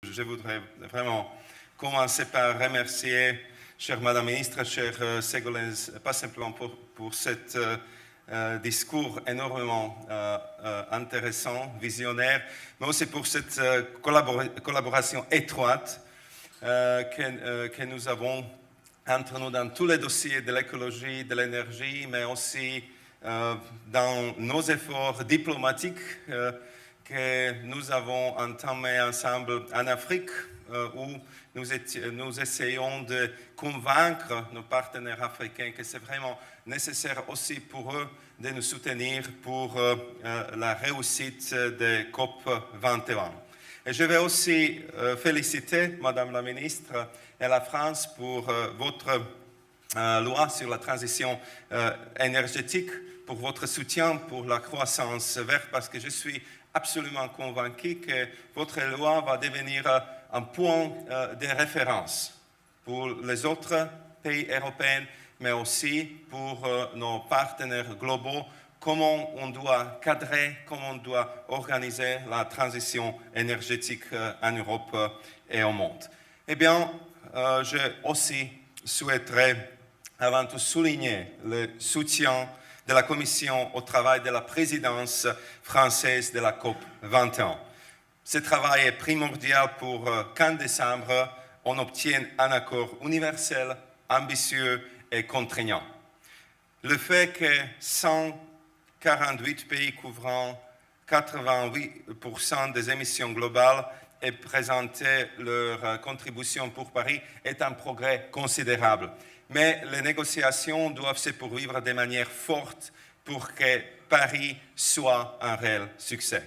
Je voudrais vraiment commencer par remercier, chère Madame la Ministre, chère Ségolène, pas simplement pour cet discours énormément intéressant, visionnaire, mais aussi pour cette collaboration étroite que nous avons entre nous dans tous les dossiers de l'écologie, de l'énergie, mais aussi dans nos efforts diplomatiques que nous avons entamés ensemble en Afrique, où nous essayons de convaincre nos partenaires africains que c'est vraiment nécessaire aussi pour eux de nous soutenir pour la réussite de COP 21. Et je vais aussi féliciter Madame la Ministre et la France pour votre loi sur la transition énergétique, pour votre soutien pour la croissance verte, parce que je suis absolument convaincu que votre loi va devenir un point de référence pour les autres pays européens, mais aussi pour nos partenaires globaux, comment on doit cadrer, comment on doit organiser la transition énergétique en Europe et au monde. Eh bien, je aussi souhaiterais avant tout souligner le soutien de la Commission au travail de la présidence française de la COP 21. Ce travail est primordial pour qu'en décembre, on obtienne un accord universel, ambitieux et contraignant. Le fait que 148 pays couvrant 88% des émissions globales aient présenté leur contribution pour Paris est un progrès considérable. Mais les négociations doivent se poursuivre de manière forte pour que Paris soit un réel succès.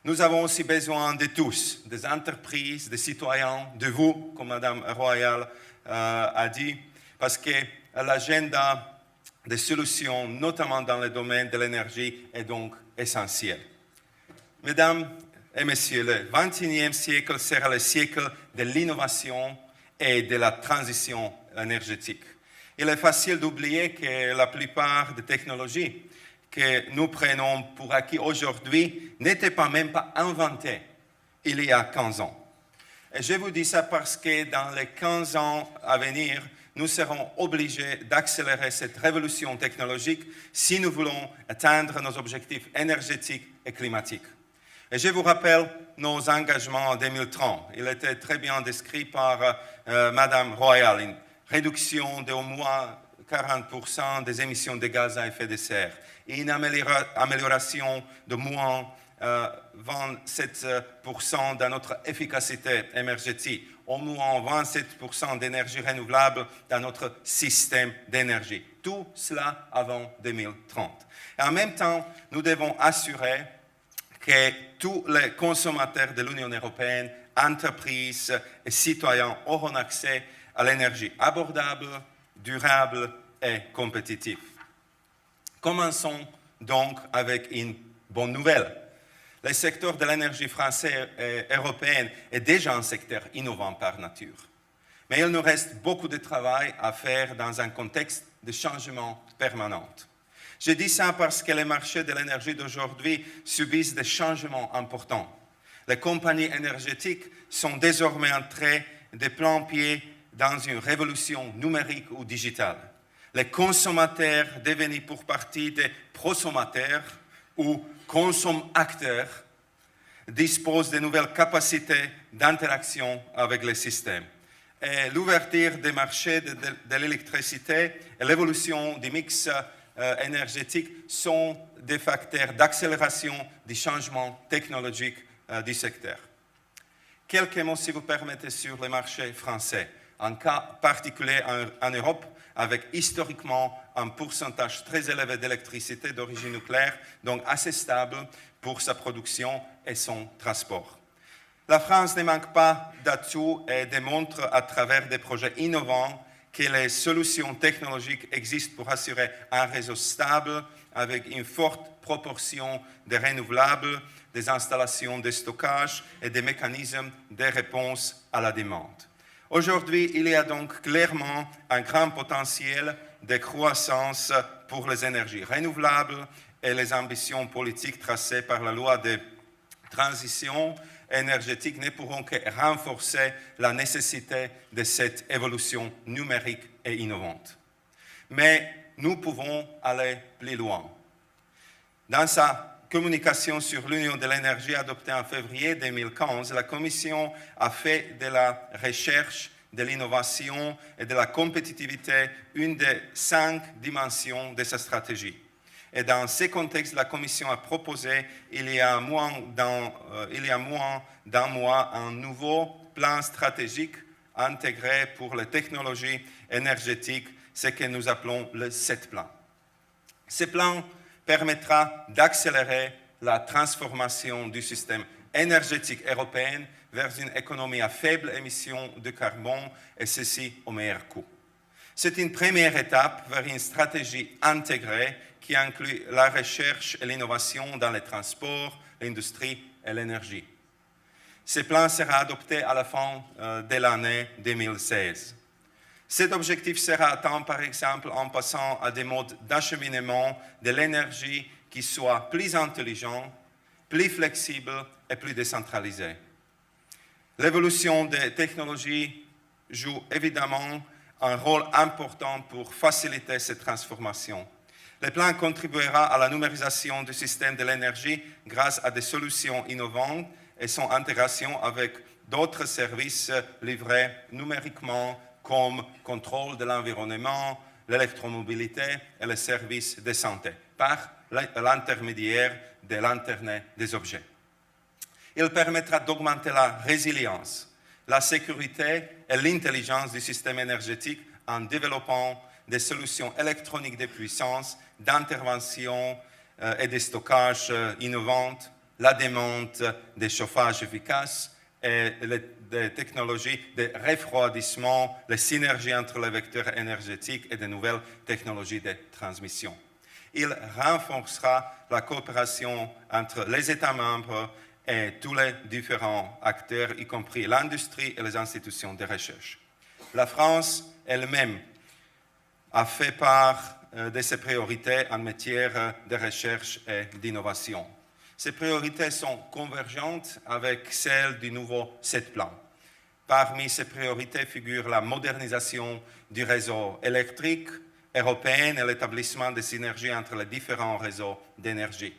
Nous avons aussi besoin de tous, des entreprises, des citoyens, de vous, comme Madame Royal a dit, parce que l'agenda des solutions, notamment dans le domaine de l'énergie, est donc essentiel. Mesdames et messieurs, le XXIe siècle sera le siècle de l'innovation et de la transition énergétique. Il est facile d'oublier que la plupart des technologies que nous prenons pour acquis aujourd'hui n'étaient même pas inventées il y a 15 ans. Et je vous dis ça parce que dans les 15 ans à venir, nous serons obligés d'accélérer cette révolution technologique si nous voulons atteindre nos objectifs énergétiques et climatiques. Et je vous rappelle nos engagements en 2030. Il était très bien décrit par Madame Royal, une réduction d'au moins 40% des émissions de gaz à effet de serre et une amélioration de moins 27% dans notre efficacité énergétique, au moins 27% d'énergie renouvelable dans notre système d'énergie. Tout cela avant 2030. Et en même temps, nous devons assurer que tous les consommateurs de l'Union européenne, entreprises et citoyens auront accès à l'énergie abordable, durable et compétitive. Commençons donc avec une bonne nouvelle. Le secteur de l'énergie français et européen est déjà un secteur innovant par nature. Mais il nous reste beaucoup de travail à faire dans un contexte de changement permanent. Je dis ça parce que les marchés de l'énergie d'aujourd'hui subissent des changements importants. Les compagnies énergétiques sont désormais entrées de plein pied dans une révolution numérique ou digitale. Les consommateurs, devenus pour partie des prosommateurs ou consommateurs, disposent de nouvelles capacités d'interaction avec les systèmes. Et l'ouverture des marchés de l'électricité et l'évolution du mix énergétique sont des facteurs d'accélération du changement technologique du secteur. Quelques mots, si vous permettez, sur les marchés français. Un cas particulier en Europe, avec historiquement un pourcentage très élevé d'électricité d'origine nucléaire, donc assez stable pour sa production et son transport. La France ne manque pas d'atouts et démontre à travers des projets innovants que les solutions technologiques existent pour assurer un réseau stable avec une forte proportion de renouvelables, des installations de stockage et des mécanismes de réponse à la demande. Aujourd'hui, il y a donc clairement un grand potentiel de croissance pour les énergies renouvelables et les ambitions politiques tracées par la loi de transition énergétiques ne pourront que renforcer la nécessité de cette évolution numérique et innovante. Mais nous pouvons aller plus loin. Dans sa communication sur l'Union de l'énergie adoptée en février 2015, la Commission a fait de la recherche, de l'innovation et de la compétitivité une des 5 dimensions de sa stratégie. Et dans ce contexte, la Commission a proposé, il y a moins d'un mois, un nouveau plan stratégique intégré pour les technologies énergétiques, ce que nous appelons le 7 plan. Ce plan permettra d'accélérer la transformation du système énergétique européen vers une économie à faible émission de carbone, et ceci au meilleur coût. C'est une première étape vers une stratégie intégrée qui inclut la recherche et l'innovation dans les transports, l'industrie et l'énergie. Ce plan sera adopté à la fin de l'année 2016. Cet objectif sera atteint, par exemple, en passant à des modes d'acheminement de l'énergie qui soient plus intelligents, plus flexibles et plus décentralisés. L'évolution des technologies joue évidemment un rôle important pour faciliter cette transformation. Le plan contribuera à la numérisation du système de l'énergie grâce à des solutions innovantes et son intégration avec d'autres services livrés numériquement comme contrôle de l'environnement, l'électromobilité et les services de santé, par l'intermédiaire de l'Internet des objets. Il permettra d'augmenter la résilience, la sécurité et l'intelligence du système énergétique en développant des solutions électroniques de puissance, d'intervention et de stockage innovantes, la demande de chauffage efficace et les technologies de refroidissement, les synergies entre les vecteurs énergétiques et de nouvelles technologies de transmission. Il renforcera la coopération entre les États membres et tous les différents acteurs, y compris l'industrie et les institutions de recherche. La France elle-même a fait part de ses priorités en matière de recherche et d'innovation. Ces priorités sont convergentes avec celles du nouveau 7 plan. Parmi ces priorités figure la modernisation du réseau électrique européen et l'établissement des synergies entre les différents réseaux d'énergie.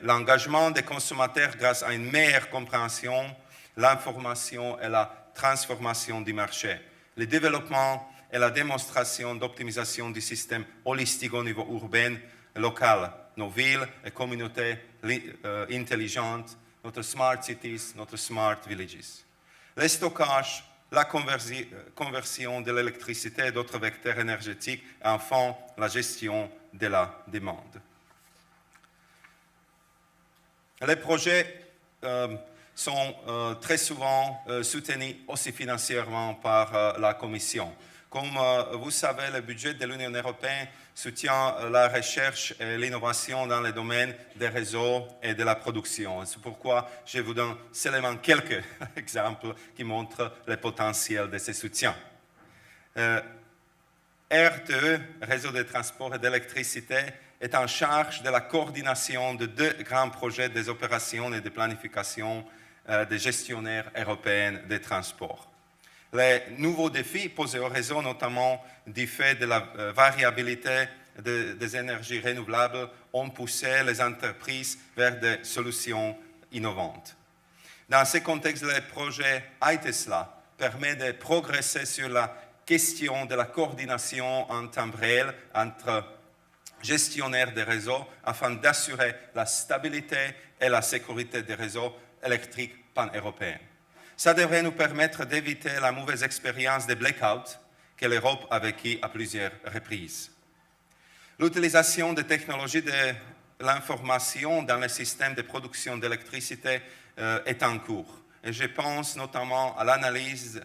L'engagement des consommateurs grâce à une meilleure compréhension, l'information et la transformation du marché. Le développement et la démonstration d'optimisation du système holistique au niveau urbain et local, nos villes et communautés intelligentes, notre smart cities, notre smart villages. Le stockage, la conversion de l'électricité et d'autres vecteurs énergétiques, et enfin la gestion de la demande. Les projets sont très souvent soutenus aussi financièrement par la Commission. Comme vous savez, le budget de l'Union européenne soutient la recherche et l'innovation dans les domaines des réseaux et de la production. C'est pourquoi je vous donne seulement quelques exemples qui montrent le potentiel de ce soutien. RTE, Réseau de transport et d'électricité, est en charge de la coordination de 2 grands projets des opérations et de planification des gestionnaires européens des transports. Les nouveaux défis posés au réseau, notamment du fait de la variabilité des énergies renouvelables, ont poussé les entreprises vers des solutions innovantes. Dans ce contexte, le projet iTesla permet de progresser sur la question de la coordination en temps réel entre gestionnaires des réseaux afin d'assurer la stabilité et la sécurité des réseaux électriques pan-européens. Ça devrait nous permettre d'éviter la mauvaise expérience des blackouts que l'Europe a vécue à plusieurs reprises. L'utilisation des technologies de l'information dans le système de production d'électricité est en cours. Et je pense notamment à l'analyse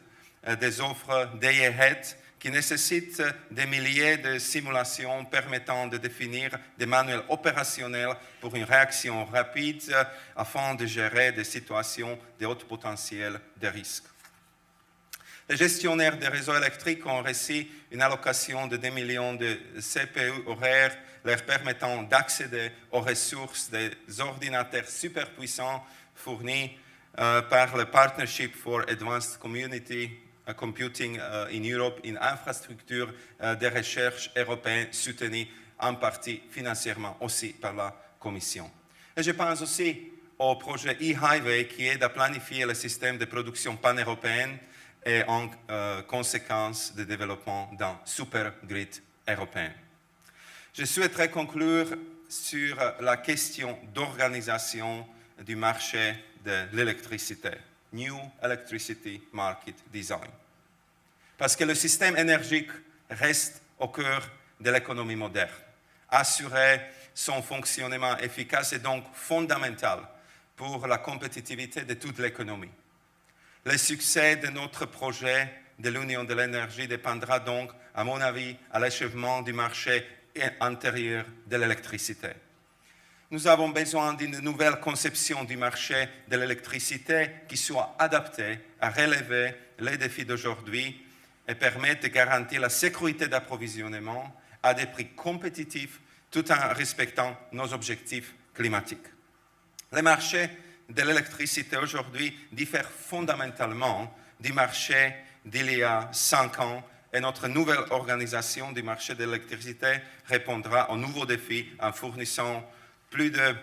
des offres day-ahead qui nécessitent des milliers de simulations permettant de définir des manuels opérationnels pour une réaction rapide afin de gérer des situations de haut potentiel de risque. Les gestionnaires des réseaux électriques ont reçu une allocation de 2 millions de CPU horaires leur permettant d'accéder aux ressources des ordinateurs superpuissants fournis par le Partnership for Advanced Computing in Europe, une infrastructure de recherche européenne soutenue en partie financièrement aussi par la Commission. Et je pense aussi au projet e-Highway qui aide à planifier le système de production pan-européenne et en conséquence de développement d'un super-grid européen. Je souhaiterais conclure sur la question d'organisation du marché de l'électricité, New Electricity Market Design. Parce que le système énergique reste au cœur de l'économie moderne. Assurer son fonctionnement efficace est donc fondamental pour la compétitivité de toute l'économie. Le succès de notre projet de l'Union de l'énergie dépendra donc, à mon avis, à l'achèvement du marché intérieur de l'électricité. Nous avons besoin d'une nouvelle conception du marché de l'électricité qui soit adaptée à relever les défis d'aujourd'hui et permette de garantir la sécurité d'approvisionnement à des prix compétitifs tout en respectant nos objectifs climatiques. Le marché de l'électricité aujourd'hui diffère fondamentalement du marché d'il y a 5 ans et notre nouvelle organisation du marché de l'électricité répondra aux nouveaux défis en fournissant plus de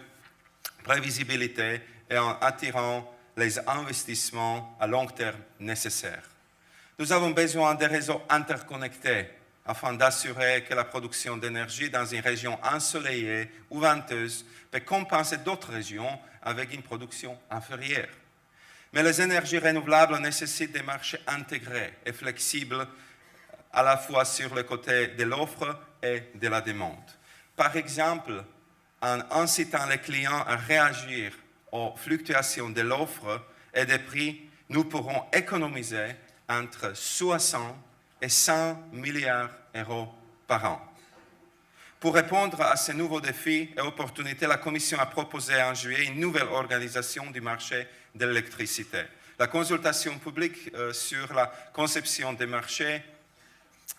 prévisibilité et en attirant les investissements à long terme nécessaires. Nous avons besoin de réseaux interconnectés afin d'assurer que la production d'énergie dans une région ensoleillée ou venteuse peut compenser d'autres régions avec une production inférieure. Mais les énergies renouvelables nécessitent des marchés intégrés et flexibles à la fois sur le côté de l'offre et de la demande. Par exemple, en incitant les clients à réagir aux fluctuations de l'offre et des prix, nous pourrons économiser entre 60 et 100 milliards d'euros par an. Pour répondre à ces nouveaux défis et opportunités, la Commission a proposé en juillet une nouvelle organisation du marché de l'électricité. La consultation publique sur la conception des marchés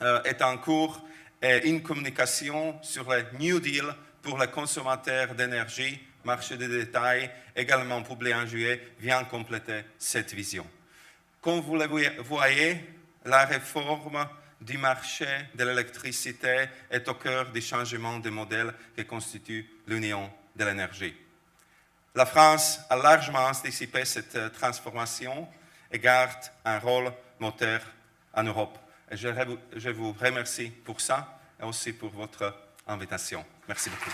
est en cours et une communication sur le New Deal pour les consommateurs d'énergie, marché de détail, également publiée en juillet, vient compléter cette vision. Comme vous le voyez, la réforme du marché de l'électricité est au cœur du changement de modèle que constitue l'Union de l'énergie. La France a largement anticipé cette transformation et garde un rôle moteur en Europe. Et je vous remercie pour ça et aussi pour votre invitation. Merci beaucoup.